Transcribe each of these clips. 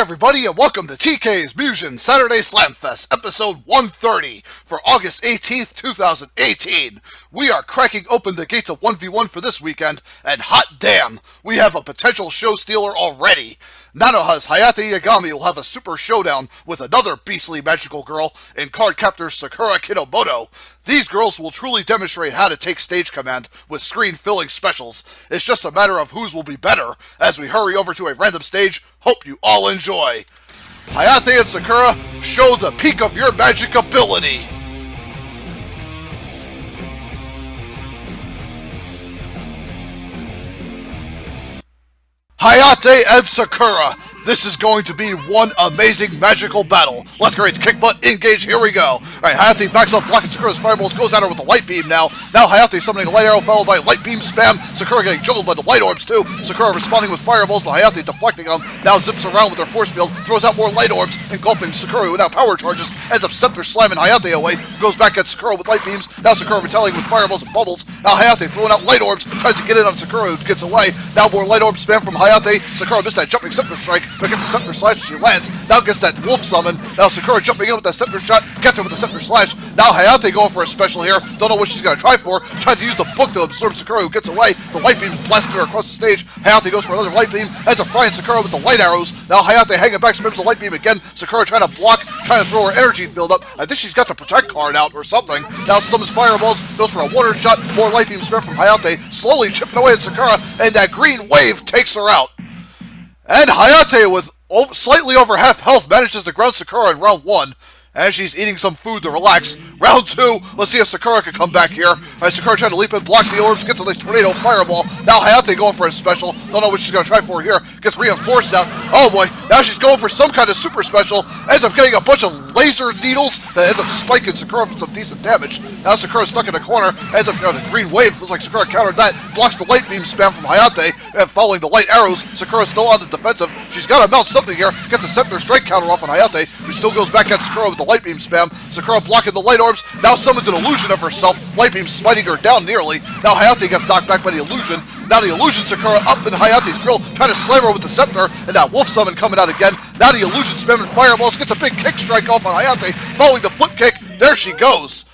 everybody, and welcome to TK's Mugen Saturday Slamfest, episode 130 for August 18th, 2018. We are cracking open the gates of 1v1 for this weekend, and hot damn, we have a potential show stealer already. Nanoha's Hayate Yagami will have a super showdown with another beastly magical girl in card captor Sakura Kinomoto. These girls will truly demonstrate how to take stage command with screen-filling specials. It's just a matter of whose will be better as we hurry over to a random stage. Hope you all enjoy. Hayate and Sakura, show the peak of your magic ability. Hayate and Sakura, this is going to be one amazing magical battle. Let's go, kick butt, engage, here we go. Alright, Hayate backs off, blocking Sakura's fireballs, goes at her with a light beam now. Now Hayate summoning a light arrow followed by a light beam spam. Sakura getting juggled by the light orbs too. Sakura responding with fireballs, but Hayate deflecting them. Now zips around with her force field, throws out more light orbs, engulfing Sakura, who now power charges, ends up scepter slamming Hayate away, goes back at Sakura with light beams. Now Sakura retaliating with fireballs and bubbles. Now Hayate throwing out light orbs, tries to get in on Sakura, who gets away. Now more light orb spam from Hayate. Sakura missed that jumping scepter strike, but gets the scepter slash as she lands. Now gets that wolf summon. Now Sakura jumping in with that scepter shot, gets her with the scepter slash. Now Hayate going for a special here. Don't know what she's going to try for. Tried to use the book to absorb Sakura, who gets away. The light beam blasted her across the stage. Hayate goes for another light beam. Ends up frying Sakura with the light arrows. Now Hayate hanging back, spams the light beam again. Sakura trying to block, trying to throw her energy field up. I think she's got the protect card out or something. Now summons fireballs, goes for a water shot. More light beam spam from Hayate, slowly chipping away at Sakura, and that green wave takes her out. And Hayate, with slightly over half health, manages to ground Sakura in round 1. As she's eating some food to relax. Round 2, let's see if Sakura can come back here. Alright, Sakura trying to leap in, blocks the orbs, gets a nice tornado fireball. Now Hayate going for a special. Don't know what she's going to try for here. Gets reinforced out. Oh boy, now she's going for some kind of super special. Ends up getting a bunch of laser needles that ends up spiking Sakura for some decent damage. Now Sakura's stuck in a corner. Ends up getting a green wave. Looks like Sakura countered that. Blocks the light beam spam from Hayate. And following the light arrows, Sakura's still on the defensive. She's got to mount something here. Gets a scepter strike counter off on Hayate, who still goes back at Sakura with the light beam spam. Sakura blocking the light orbs. Now summons an illusion of herself. Light beam smiting her down nearly. Now Hayate gets knocked back by the illusion. Now the illusion Sakura up in Hayate's grill, trying to slam her with the scepter, and that wolf summon coming out again. Now the illusion spamming fireballs, gets a big kick strike off on Hayate, following the flip kick. There she goes.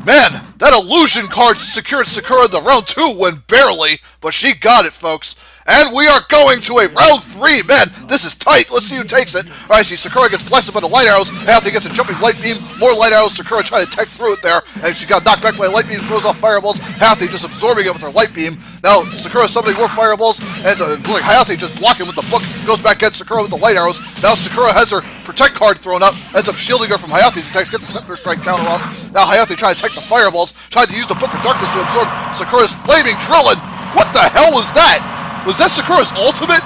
Man, that illusion card secured Sakura the round 2 win barely, but she got it, folks. And we are going to a round 3. Man, this is tight. Let's see who takes it. Alright, see, Sakura gets blasted by the light arrows. Hayate gets a jumping light beam. More light arrows. Sakura trying to tech through it there. And she got knocked back by a light beam, throws off fireballs. Hayate just absorbing it with her light beam. Now, Sakura summoning more fireballs. And Hayate just blocking with the book. Goes back at Sakura with the light arrows. Now Sakura has her protect card thrown up. Ends up shielding her from Hayate's attacks. Gets the scepter strike counter off. Now Hayate trying to take the fireballs. Tried to use the Book of Darkness to absorb Sakura's flaming drilling. What the hell was that? Was that Sakura's ultimate?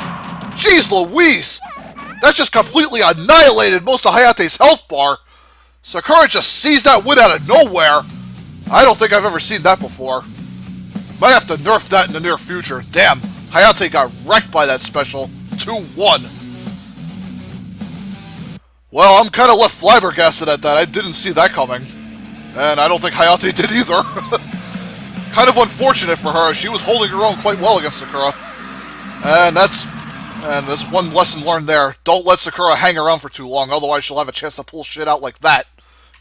Jeez Louise! That just completely annihilated most of Hayate's health bar. Sakura just seized that win out of nowhere. I don't think I've ever seen that before. Might have to nerf that in the near future. Damn, Hayate got wrecked by that special. 2-1. Well, I'm kind of left flabbergasted at that. I didn't see that coming. And I don't think Hayate did either. Kind of unfortunate for her. She was holding her own quite well against Sakura. And that's one lesson learned there. Don't let Sakura hang around for too long, otherwise she'll have a chance to pull shit out like that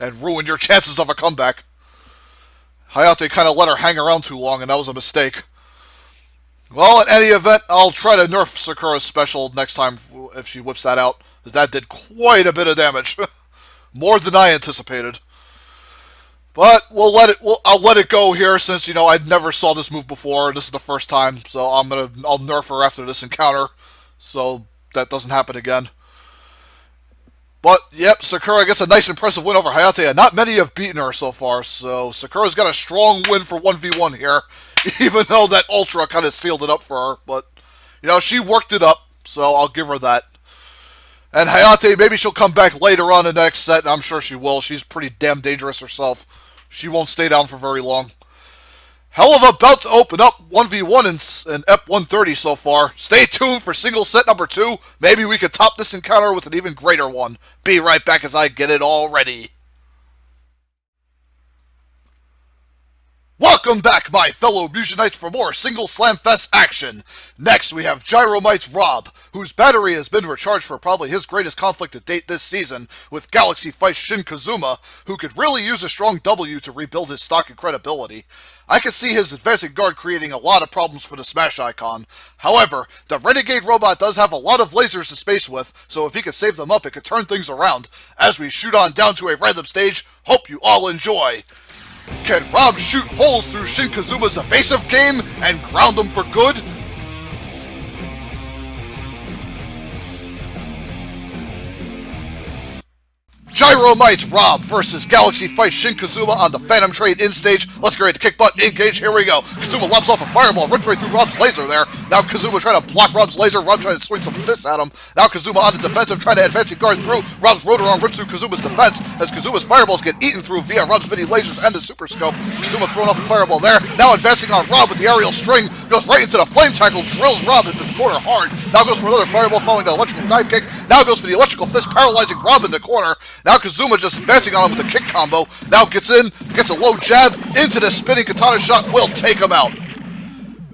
and ruin your chances of a comeback. Hayate kind of let her hang around too long, and that was a mistake. Well, in any event, I'll try to nerf Sakura's special next time if she whips that out, because that did quite a bit of damage. More than I anticipated. But I'll let it go here since, you know, I never saw this move before. This is the first time, so I'll nerf her after this encounter, so that doesn't happen again. But yep, Sakura gets a nice impressive win over Hayate, and not many have beaten her so far. So Sakura's got a strong win for 1v1 here, even though that Ultra kind of sealed it up for her. But you know, she worked it up, so I'll give her that. And Hayate, maybe she'll come back later on in the next set, and I'm sure she will. She's pretty damn dangerous herself. She won't stay down for very long. Hell of a bout to open up 1v1 in EP 130 so far. Stay tuned for single set number 2. Maybe we could top this encounter with an even greater one. Be right back as I get it all ready. Welcome back, my fellow Mugenites, for more single Slamfest action. Next, we have Gyromite's Rob, whose battery has been recharged for probably his greatest conflict to date this season, with Galaxy Fight Shin Kazuma, who could really use a strong W to rebuild his stock and credibility. I could see his advancing guard creating a lot of problems for the Smash icon. However, the Renegade robot does have a lot of lasers to space with, so if he could save them up, it could turn things around. As we shoot on down to a random stage, hope you all enjoy. Can Rob shoot holes through Shin Kazuma's evasive game and ground them for good? Gyromite's Rob versus Galaxy Fight Shin Kazuma on the Phantom Trade in stage. Let's get ready to kick butt, engage, here we go. Kazuma lobs off a fireball, rips right through Rob's laser there. Now Kazuma trying to block Rob's laser, Rob trying to swing some fists at him. Now Kazuma on the defensive, trying to advance and guard through. Rob's rotor arm rips through Kazuma's defense as Kazuma's fireballs get eaten through via Rob's mini lasers and the super scope. Kazuma throwing off a fireball there. Now advancing on Rob with the aerial string, goes right into the flame tackle, drills Rob into the corner hard. Now goes for another fireball following the electrical dive kick. Now goes for the electrical fist, paralyzing Rob in the corner. Now Kazuma just advancing on him with a kick combo. Now gets in, gets a low jab into the spinning katana shot, will take him out.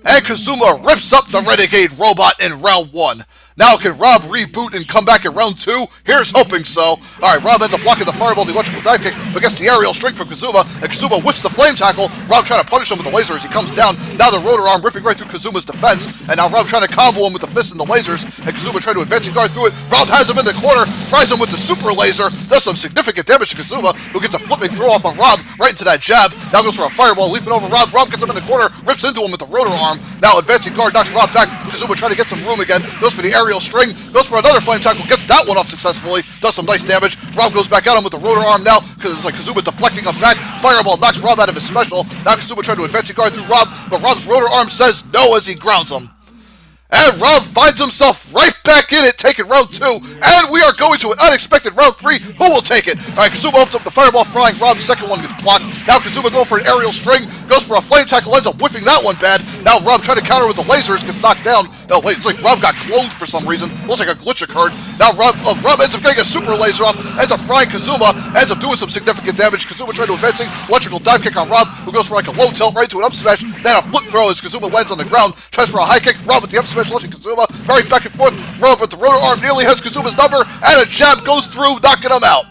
And Kazuma rips up the Renegade robot in round 1. Now can Rob reboot and come back in round 2? Here's hoping so. Alright, Rob ends up blocking the fireball, the electrical dive kick, but gets the aerial string from Kazuma, and Kazuma whips the flame tackle. Rob trying to punish him with the laser as he comes down. Now the rotor arm ripping right through Kazuma's defense, and now Rob trying to combo him with the fist and the lasers, and Kazuma trying to advance and guard through it. Rob has him in the corner, fries him with the super laser, does some significant damage to Kazuma, who gets a flipping throw off on Rob, right into that jab. Now goes for a fireball, leaping over Rob. Rob gets him in the corner, rips into him with the rotor arm. Now advancing guard knocks Rob back. Kazuma trying to get some room again, goes for the aerial string, goes for another flame tackle, gets that one off successfully, does some nice damage. Rob goes back at him with the rotor arm now, because it's like Kazuma deflecting him back. Fireball knocks Rob out of his special. Now Kazuma trying to advance and guard through Rob, but Rob's rotor arm says no as he grounds him. And Rob finds himself right back in it, taking round 2, and we are going to an unexpected round 3. Who will take it? Alright, Kazuma opens up the fireball, frying Rob's second one gets blocked. Now Kazuma going for an aerial string, goes for a flame tackle, ends up whiffing that one bad. Now Rob trying to counter with the lasers, gets knocked down. No, wait, it's like Rob got cloned for some reason. Looks like a glitch occurred. Now Rob ends up getting a super laser off, ends up frying Kazuma, ends up doing some significant damage. Kazuma trying to advancing, electrical dive kick on Rob, who goes for like a low tilt right to an up smash, then a flip throw as Kazuma lands on the ground, tries for a high kick. Rob with the up smash, launching Kazuma, very back and forth. Rob with the rotor arm nearly has Kazuma's number, and a jab goes through, knocking him out.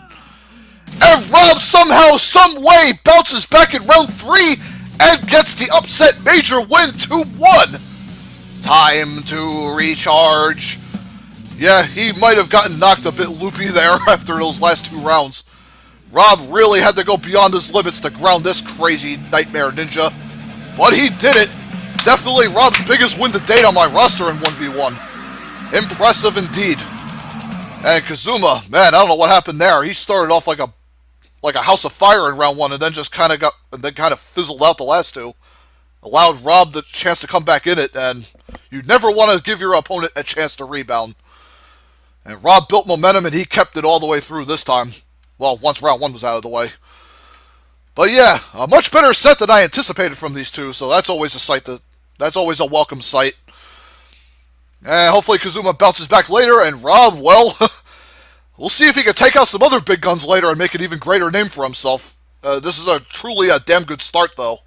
And Rob somehow, some way, bounces back in round 3 and gets the upset major win 2-1. Time to recharge. Yeah, he might have gotten knocked a bit loopy there after those last 2 rounds. Rob really had to go beyond his limits to ground this crazy nightmare ninja, but he did it. Definitely Rob's biggest win to date on my roster in 1v1. Impressive indeed. And Kazuma, man, I don't know what happened there. He started off like a house of fire in round 1, and then just kind of fizzled out the last 2. Allowed Rob the chance to come back in it, and you never want to give your opponent a chance to rebound. And Rob built momentum, and he kept it all the way through this time. Well, once round 1 was out of the way. But yeah, a much better set than I anticipated from these two, so that's always that's always a welcome sight. And hopefully Kazuma bounces back later, and Rob, well, we'll see if he can take out some other big guns later and make an even greater name for himself. This is truly a damn good start, though.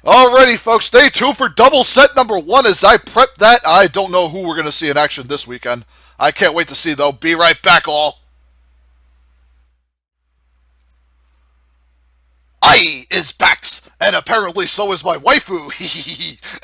Alrighty, folks, stay tuned for double set number 1 as I prep that. I don't know who we're going to see in action this weekend. I can't wait to see, though. Be right back, all. I is Bax, and apparently so is my waifu.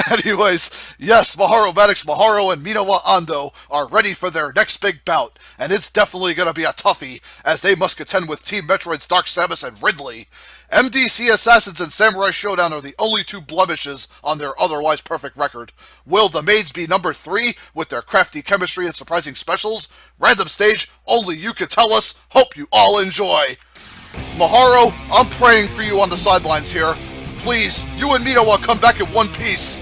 Anyways, yes, Mahara Maddox Mahara and Minowa Ando are ready for their next big bout, and it's definitely going to be a toughie, as they must contend with Team Metroid's Dark Samus and Ridley. MDC Assassins and Samurai Shodown are the only 2 blemishes on their otherwise perfect record. Will the maids be number 3 with their crafty chemistry and surprising specials? Random stage, only you can tell us. Hope you all enjoy. Mahara, I'm praying for you on the sidelines here. Please, you and Minowa come back in one piece.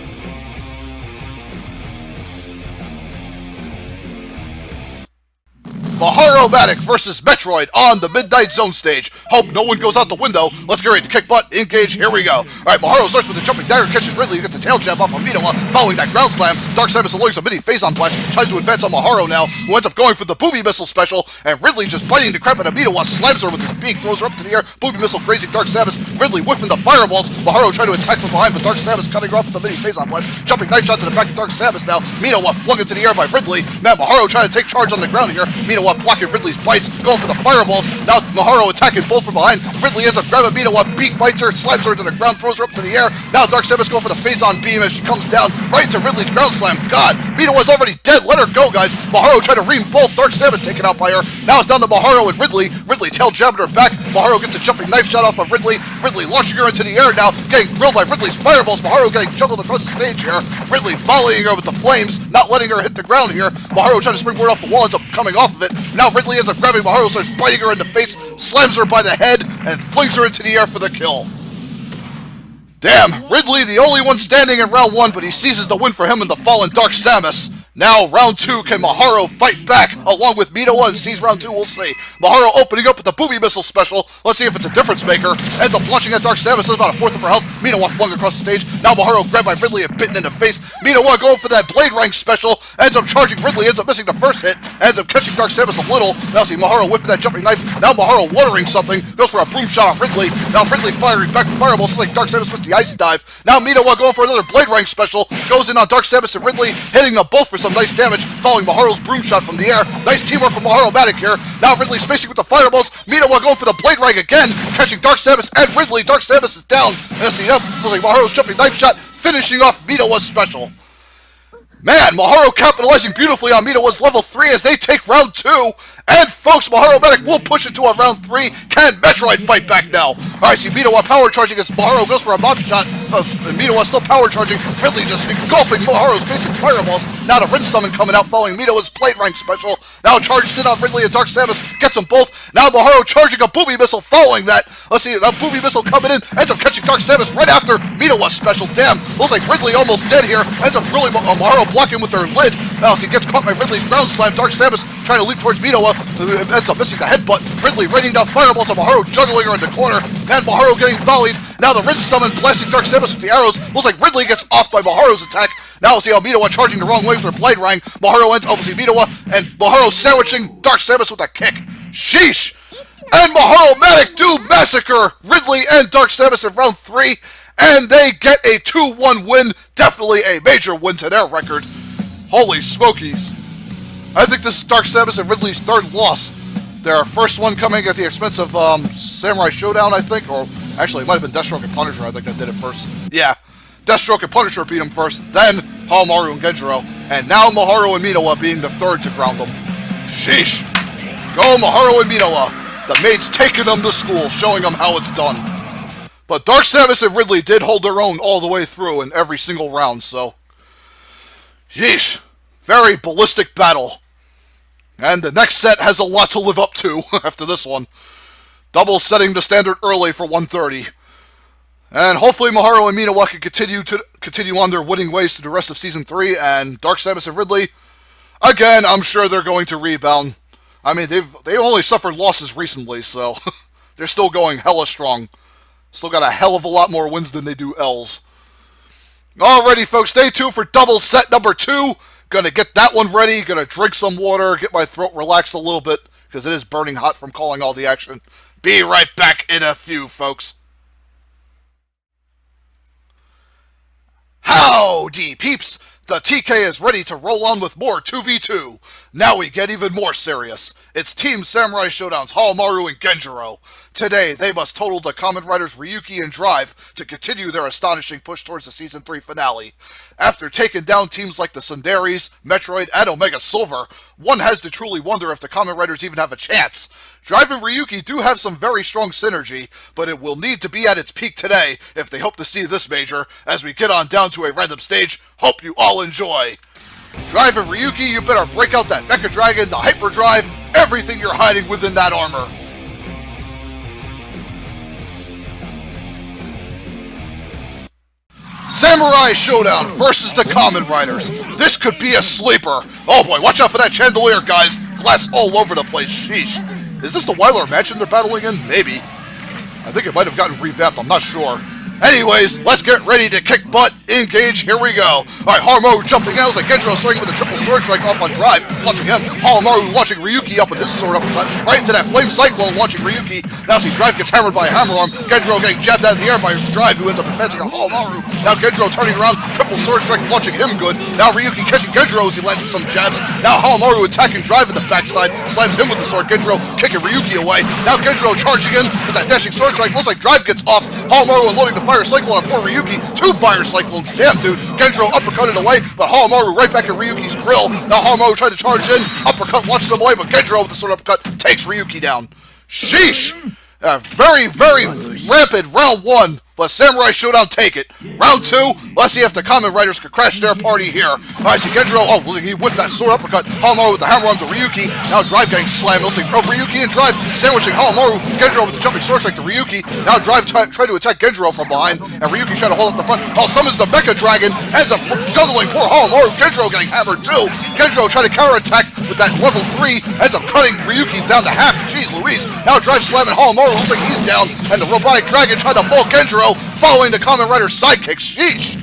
Mahara versus Metroid on the Midnight Zone stage. Hope no one goes out the window. Let's get ready to kick butt, engage, here we go. Alright, Mahara starts with the jumping dagger, catches Ridley, gets a tail jab off of Minowa, following that ground slam. Dark Samus allowing some mini phase on flash, tries to advance on Mahara now, who ends up going for the booby missile special, and Ridley just biting the crap out of Minowa, slams her with his beak, throws her up to the air, booby missile grazing Dark Samus, Ridley whipping the fireballs, Mahara trying to attack from behind, but Dark Samus cutting her off with the mini phase on flash, jumping knife shot to the back of Dark Samus now, Minowa flung into the air by Ridley, now Mahara trying to take charge on the ground here, Minowa blocking Ridley's bites, going for the fireballs, now Mahara attacking both from behind, Ridley ends up grabbing Minowa, beak bites her, slams her to the ground, throws her up to the air, now Dark Samus going for the phase on beam as she comes down, right into Ridley's ground slam, God, Minowa's already dead, let her go guys, Mahara trying to ream both, Dark Samus taken out by her, now it's down to Mahara and Ridley, Ridley tail jabbing her back, Mahara gets a jumping knife shot off of Ridley, Ridley launching her into the air now, getting grilled by Ridley's fireballs, Mahara getting juggled across the stage here, Ridley volleying her with the flames, not letting her hit the ground here, Mahara trying to springboard off the wall, ends up coming off of it, now Ridley ends up grabbing Mahara, starts biting her in the face, slams her by the head, and flings her into the air for the kill. Damn, Ridley the only one standing in round 1, but he seizes the win for him in the fallen Dark Samus. Now, round 2, can Mahara fight back along with Minowa and seize round 2? We'll see. Mahara opening up with the booby missile special. Let's see if it's a difference maker. Ends up launching at Dark Samus. That's about a fourth of her health. Minowa flung across the stage. Now Mahara grabbed by Ridley and bitten in the face. Minowa going for that blade rank special. Ends up charging Ridley. Ends up missing the first hit. Ends up catching Dark Samus a little. Now see Mahara whipping that jumping knife. Now Mahara watering something. Goes for a broom shot off Ridley. Now Ridley firing back with fireballs like Dark Samus missed the ice dive. Now Minowa going for another blade rank special. Goes in on Dark Samus and Ridley, hitting them both for some nice damage. Following Mahara's broom shot from the air. Nice teamwork from Mahara here. Now Ridley spacing with the fireballs. Minowa going for the blade rank again, catching Dark Samus and Ridley. Dark Samus is down. And see, looks like Mahara's jumping knife shot, finishing off Minowa's special. Man, Mahara capitalizing beautifully on Minowa's level 3 as they take round 2. And folks, Mahara will push it to a round 3. Can Metroid fight back now? Alright, see Minowa power charging as Mahara goes for a mob shot. Minowa still power charging. Ridley just engulfing Mahara's facing fireballs. Now the rinse summon coming out following Minowa's plate rank special. Now charges in on Ridley and Dark Samus. Gets them both. Now Mahara charging a booby missile following that. Let's see, that booby missile coming in. Ends up catching Dark Samus right after Minowa's special. Damn, looks like Ridley almost dead here. Ends up grilling Mahara blocking with their lid. Now as he gets caught by Ridley's ground slam. Dark Samus trying to leap towards Minowa. Ends up missing the headbutt. Ridley raining down fireballs on Mahara, juggling her in the corner. And Mahara getting volleyed. Now the rinse summon blasting Dark Samus with the arrows. Looks like Ridley gets off by Mahara's attack. Now we'll see how Minowa charging the wrong way with her blade rang. Mahara ends up, see Minowa and Mahara sandwiching Dark Samus with a kick. Sheesh! And Mahara do massacre Ridley and Dark Samus in round 3. And they get a 2-1 win. Definitely a major win to their record. Holy smokies. I think this is Dark Samus and Ridley's 3rd loss. Their first one coming at the expense of Samurai Shodown, I think. Or actually, it might have been Deathstroke and Punisher, I think that did it first. Yeah. Deathstroke and Punisher beat him first, then Hamaru and Genjiro, and now Mahara and Minowa being the 3rd to ground them. Sheesh. Go Mahara and Minowa. The maid's taking them to school, showing them how it's done. But Dark Samus and Ridley did hold their own all the way through in every single round, so... Yeesh. Very ballistic battle. And the next set has a lot to live up to after this one. Double setting the standard early for 130. And hopefully Mahara and Minowa can continue on their winning ways to the rest of Season 3, and Dark Samus and Ridley, again, I'm sure they're going to rebound. I mean, they've only suffered losses recently, so they're still going hella strong. Still got a hell of a lot more wins than they do L's. Alrighty, folks, stay tuned for double set number 2. Gonna get that one ready, gonna drink some water, get my throat relaxed a little bit, because it is burning hot from calling all the action. Be right back in a few, folks. Howdy, peeps! The TK is ready to roll on with more 2v2. Now we get even more serious. It's Team Samurai Shodown's Hamaru and Genjiro. Today, they must total the Kamen Riders Ryuki and Drive to continue their astonishing push towards the Season 3 finale. After taking down teams like the Sundaries, Metroid, and Omega Silver, one has to truly wonder if the Kamen Riders even have a chance. Drive and Ryuki do have some very strong synergy, but it will need to be at its peak today if they hope to see this major. As we get on down to a random stage, hope you all enjoy. Drive and Ryuki, you better break out that Mecha Dragon, the Hyper Drive, everything you're hiding within that armor. Samurai Shodown versus the Kamen Riders. This could be a sleeper. Oh boy, watch out for that chandelier, guys. glass all over the place. Sheesh. Is this the Weiler mansion they're battling in? Maybe. I think it might have gotten revamped, I'm not sure. Anyways, let's get ready to kick butt, engage, here we go. Alright, Hamaru jumping out, like Genjiro starting with a triple sword strike off on drive, launching him. Hamaru launching Ryuki up with his sword uppercut, right into that flame cyclone, launching Ryuki. Now see drive gets hammered by a hammer arm, Genjiro getting jabbed out of the air by drive, who ends up advancing on Hamaru. Now Genjiro turning around, triple sword strike, launching him good. Now Ryuki catching Genjiro as he lands with some jabs. Now Hamaru attacking drive in the backside, slams him with the sword, Genjiro kicking Ryuki away. Now Genjiro charging in with that dashing sword strike, looks like drive gets off. Hamaru unloading the fire cyclone on poor Ryuki. 2 fire cyclones. Damn, dude. Genjiro uppercutted away, but Hamaru right back at Ryuki's grill. Now Hamaru tried to charge in. Uppercut launches him away, but Genjiro with the sword uppercut takes Ryuki down. Sheesh! Very, very rapid round 1. But Samurai Shodown take it. Round 2, let's see if the Kamen Riders could crash their party here. Alright, see Genjiro, he whipped that sword uppercut. Hamaru with the hammer arm to Ryuki. Now Drive getting slammed. Let's see, Ryuki and Drive sandwiching Hamaru. Genjiro with the jumping sword strike to Ryuki. Now Drive tried to attack Genjiro from behind, and Ryuki trying to hold up the front. Summons the Mecha Dragon, ends up juggling poor Hamaru. Genjiro getting hammered too. Genjiro trying to counterattack with that level 3, ends up cutting Ryuki down to half. Jeez Louise. Now Drive slamming Hamaru, looks like he's down, and the robotic dragon trying to pull Genjiro, following the Kamen Rider sidekick. Sheesh!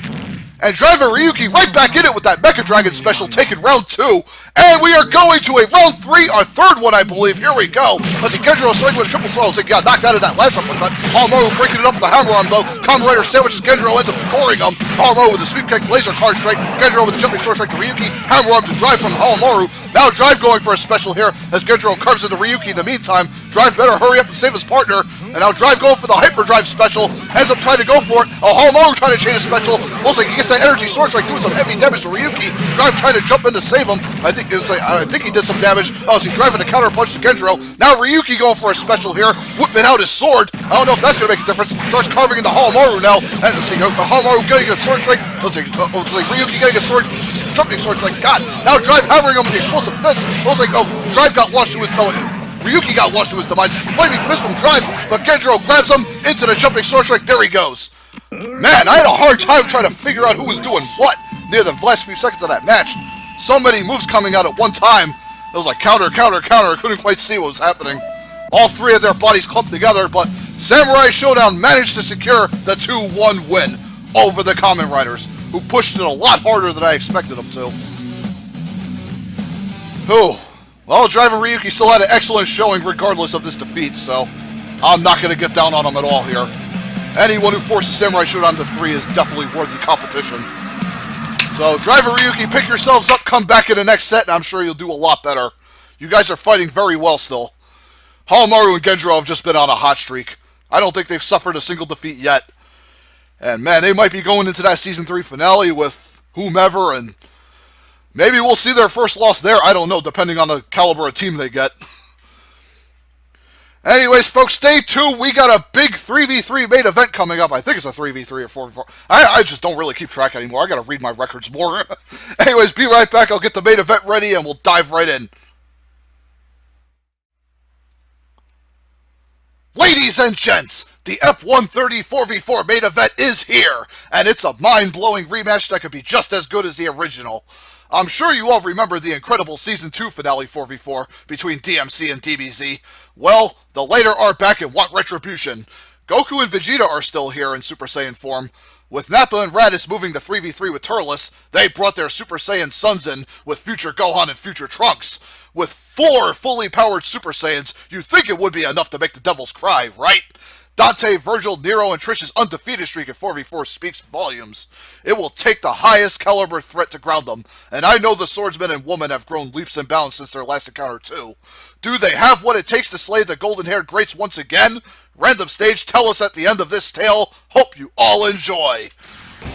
And driving Ryuki right back in it with that Mecha Dragon special, taking round 2. And we are going to a round 3, our third one, I believe. Here we go. Let's see, Genjiro starting with a triple solo. He got knocked out of that last uppercut. Hamaru breaking it up with the hammer arm, though. Kamen Rider sandwiches Genjiro, ends up goring him. Hamaru with the sweep kick, laser card strike. Genjiro with the jumping sword strike to Ryuki. Hammer arm to Drive from Hamaru. Now Drive going for a special here as Genjiro curves into Ryuki. In the meantime, Drive better hurry up and save his partner. And now Drive going for the hyperdrive special. Ends up trying to go for it. Hamaru trying to chain a special. Looks like he gets that energy sword strike, doing some heavy damage to Ryuki. Drive trying to jump in to save him. I think he did some damage. See, driving a counter punch to Genjiro. Now Ryuki going for a special here, whipping out his sword. I don't know if that's going to make a difference. Starts carving into Hamaru now. And let's see, Hamaru getting a sword strike. Let's see, Ryuki getting a sword, jumping sword strike. God, now Drive hammering him with the explosive fist. Looks like, Drive got launched to his, Ryuki got launched to his demise. Flaming fist from Drive, but Genjiro grabs him into the jumping sword strike. There he goes. Man, I had a hard time trying to figure out who was doing what near the last few seconds of that match. So many moves coming out at one time. It was like counter, counter, counter. I couldn't quite see what was happening. All 3 of their bodies clumped together, but Samurai Shodown managed to secure the 2-1 win over the Kamen Riders, who pushed it a lot harder than I expected them to. Well, Driver Ryuki still had an excellent showing regardless of this defeat, so I'm not going to get down on him at all here. Anyone who forces Samurai Shodown to 3 is definitely worthy competition. So, Driver Ryuki, pick yourselves up, come back in the next set, and I'm sure you'll do a lot better. You guys are fighting very well still. Hamaru and Genjiro have just been on a hot streak. I don't think they've suffered a single defeat yet. And man, they might be going into that Season 3 finale with whomever, and maybe we'll see their first loss there. I don't know, depending on the caliber of team they get. Anyways, folks, stay tuned. We got a big 3v3 main event coming up. I think it's a 3v3 or 4v4. I just don't really keep track anymore. I got to read my records more. Anyways, be right back. I'll get the main event ready, and we'll dive right in. Ladies and gents, the F-130 4v4 main event is here, and it's a mind-blowing rematch that could be just as good as the original. I'm sure you all remember the incredible Season 2 finale 4v4 between DMC and DBZ. Well, the latter are back and want retribution. Goku and Vegeta are still here in Super Saiyan form. With Nappa and Raditz moving to 3v3 with Turles, they brought their Super Saiyan sons in with future Gohan and future Trunks. With 4 fully powered Super Saiyans, you'd think it would be enough to make the devils cry, right? Dante, Virgil, Nero, and Trish's undefeated streak at 4v4 speaks volumes. It will take the highest caliber threat to ground them, and I know the swordsmen and women have grown leaps and bounds since their last encounter too. Do they have what it takes to slay the golden-haired greats once again? Random stage, tell us at the end of this tale. Hope you all enjoy.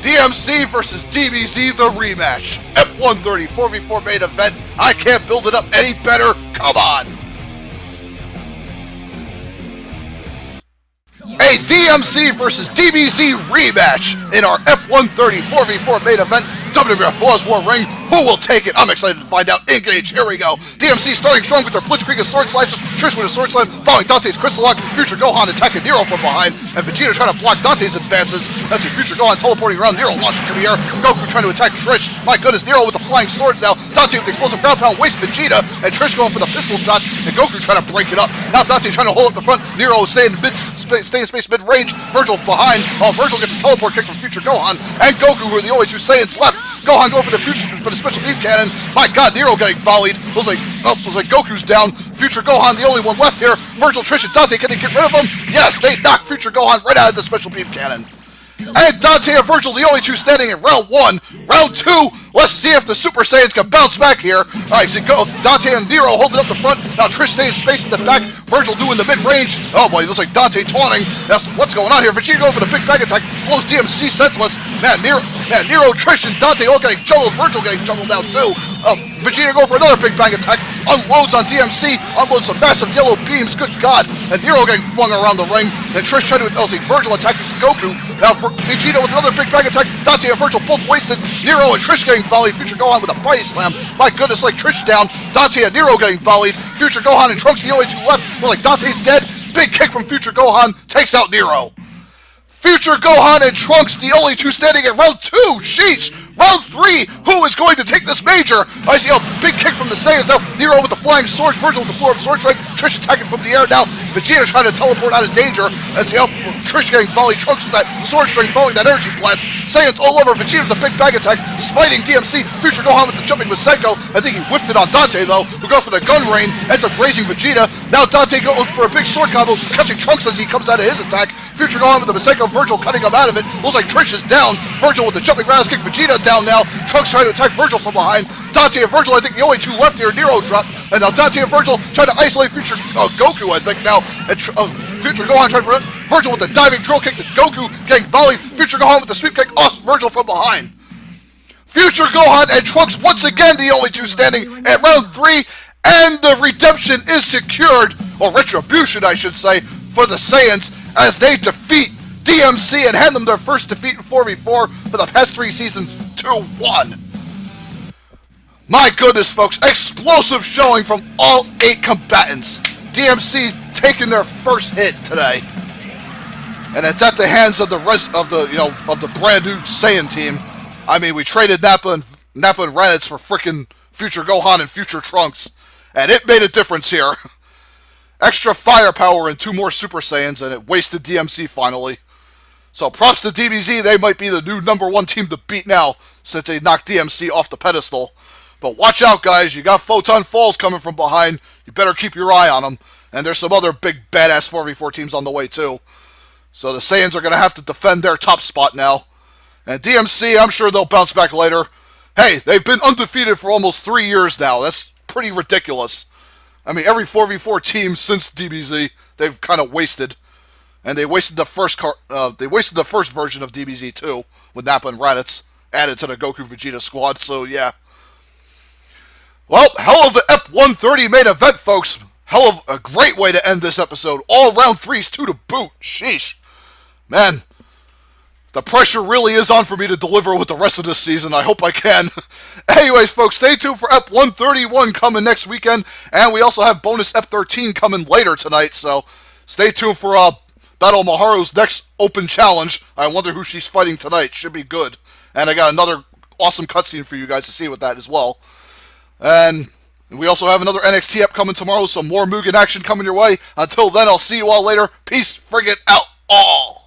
DMC versus DBZ, the rematch. F-130 4v4 main event. I can't build it up any better. Come on. A DMC versus DBZ rematch in our F-130 4v4 main event. WWF Flawless War ring. Who will take it? I'm excited to find out. Engage. Here we go. DMC starting strong with their Blitzkrieg sword slashes. Trish with a sword slam, following Dante's Crystal Lock. Future Gohan attacking Nero from behind, and Vegeta trying to block Dante's advances. That's your Future Gohan teleporting around. Nero launching to the air. Goku trying to attack Trish. My goodness, Nero with the flying sword now. Dante with the explosive ground pound wastes Vegeta, and Trish going for the pistol shots, and Goku trying to break it up. Now Dante trying to hold up the front. Nero staying in space mid-range. Virgil behind. Virgil gets a teleport kick from Future Gohan, and Goku, who are the only two Saiyans left. Gohan going for the special beam cannon. My God, Nero getting volleyed. Looks like Goku's down. Future Gohan, the only one left here. Virgil, Trish, and Dante, can they get rid of him? Yes, they knock Future Gohan right out of the special beam cannon. And Dante and Virgil, the only two standing in round 1. Round 2, let's see if the Super Saiyans can bounce back here. Alright, so Dante and Nero holding up the front. Now Trish staying space in the back. Virgil doing the mid-range. Oh boy, it looks like Dante taunting. That's what's going on here. Vegeta going for the big bang attack. Blows DMC senseless. Man, Nero, Trish, and Dante all getting juggled. Virgil getting juggled now too. Vegeta going for another big bang attack. Unloads on DMC. Unloads some massive yellow beams. Good God. And Nero getting flung around the ring. And Trish trying to Virgil attacking Goku. Now Vegeta with another big bang attack. Dante and Virgil both wasted. Nero and Trish getting volleyed. Future Gohan with a body slam. My goodness, like Trish down. Dante and Nero getting volleyed. Future Gohan and Trunks the only two left. Well, like Dante's dead. Big kick from Future Gohan takes out Nero. Future Gohan and Trunks the only two standing in round 2. Sheesh. Round 3, who is going to take this major? I see a big kick from the Saiyans now. Nero with the flying sword, Virgil with the floor of sword strike, Trish attacking from the air now. Vegeta trying to teleport out of danger. As Trish getting volleyed, Trunks with that sword string following that energy blast. Saiyans all over, Vegeta with the big bang attack, smiting DMC. Future Gohan with the jumping Masenko. I think he whiffed it on Dante though, who goes for the gun rain, ends up grazing Vegeta. Now Dante going for a big sword combo, catching Trunks as he comes out of his attack. Future Gohan with the Masenko, Virgil cutting him out of it. Looks like Trish is down. Virgil with the jumping roundhouse kick, Vegeta down now. Trunks trying to attack Virgil from behind. Dante and Virgil, I think the only two left here. Nero dropped. And now Dante and Virgil trying to isolate Future Goku, I think now. And Future Gohan trying to Virgil with the diving drill kick to Goku, getting volleyed. Future Gohan with the sweep kick off Virgil from behind. Future Gohan and Trunks once again the only two standing at round 3. And the redemption is secured, or retribution I should say, for the Saiyans as they defeat DMC and hand them their first defeat in 4v4 for the past 3 seasons, 2-1. My goodness, folks, explosive showing from all 8 combatants. DMC taking their first hit today, and it's at the hands of the rest of the brand new Saiyan team. I mean, we traded Nappa and Raditz for frickin' Future Gohan and Future Trunks, and it made a difference here. Extra firepower and 2 more Super Saiyans, and it wasted DMC finally. So props to DBZ, they might be the new #1 team to beat now, since they knocked DMC off the pedestal. But watch out, guys, you got Photon Falls coming from behind. You better keep your eye on them. And there's some other big badass 4v4 teams on the way too. So the Saiyans are going to have to defend their top spot now. And DMC, I'm sure they'll bounce back later. Hey, they've been undefeated for almost 3 years now. That's pretty ridiculous. I mean, every 4v4 team since DBZ, they've kind of wasted. And they wasted the first version of DBZ too, with Nappa and Raditz added to the Goku Vegeta squad. So yeah. Well, hell of the Ep130 main event, folks. Hell of a great way to end this episode. All round 3s too to boot. Sheesh. Man, the pressure really is on for me to deliver with the rest of this season. I hope I can. Anyways, folks, stay tuned for Ep131 coming next weekend. And we also have bonus Ep13 coming later tonight. So stay tuned for Battle Maharu's next open challenge. I wonder who she's fighting tonight. Should be good. And I got another awesome cutscene for you guys to see with that as well. And we also have another NXT ep coming tomorrow. Some more Mugen action coming your way. Until then, I'll see you all later. Peace friggin' out all.